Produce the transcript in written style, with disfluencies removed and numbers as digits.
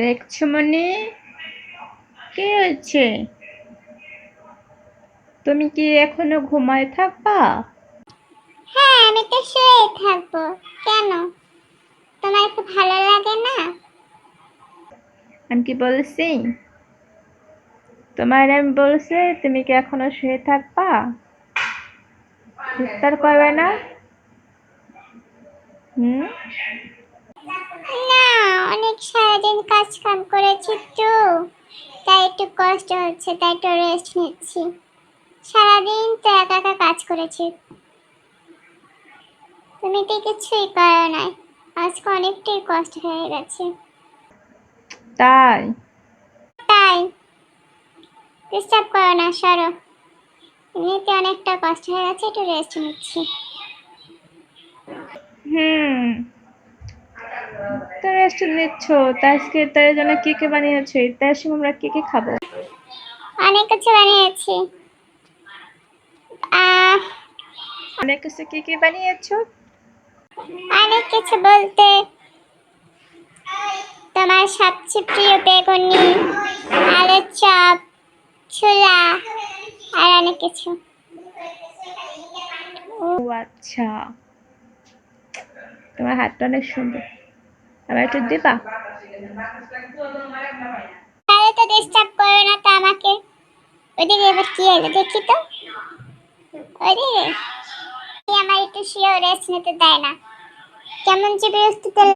রেক্সমণি, কি হয়েছে? তুমি কি এখনো ঘুমায় থাকবা? হ্যাঁ, আমি তো শুয়ে থাকবো। কেন, তোমার কি ভালো লাগে না? আমি কি বলছি? আমি বলছি তুমি কি এখনো শুয়ে থাকবা? ইফতার করবে না? হুম। না, অনেক সারাদিন কাজ কাম করেছি তো, তাই একটু কষ্ট হচ্ছে, তাই একটু রেস্ট নিচ্ছি। সারাদিন তো একা একা কাজ করেছি, তুমি তো কিছুই করো নাই। আজকে অনেকটাই কষ্ট হয়ে গেছে। তাই? তাই ডিস্টার্ব করো না, সরো। এমনিতে অনেকটা কষ্ট হয়ে গেছে, একটু রেস্ট নিচ্ছি। হুম। তো রেস্ট নিচ্ছ, তা আজকে তার জন্য কি কি বানিয়েছো? ইফতারের সময় আমরা কি কি খাবো? অনেক কিছু বানিয়েছি। আহ অনেক কিছু, কি কি বানিয়েছো? অনেক কিছু বলতে তোমার সবচেয়ে প্রিয় বেগুনি, আলুর চপ, ছোলা, আর অনেক কিছু। ও আচ্ছা, তোমার হাতটা অনেক সুন্দর, আবার একটু দিবা? তাহলে তো ডিস্টার্ব করো না তো আমাকে। ওদিকে এবার কি এলো দেখি তো। ওদিকে আমার একটু শুয়ে রেস্ট নিতে দেয় না, কেমন যে বিরক্তিতে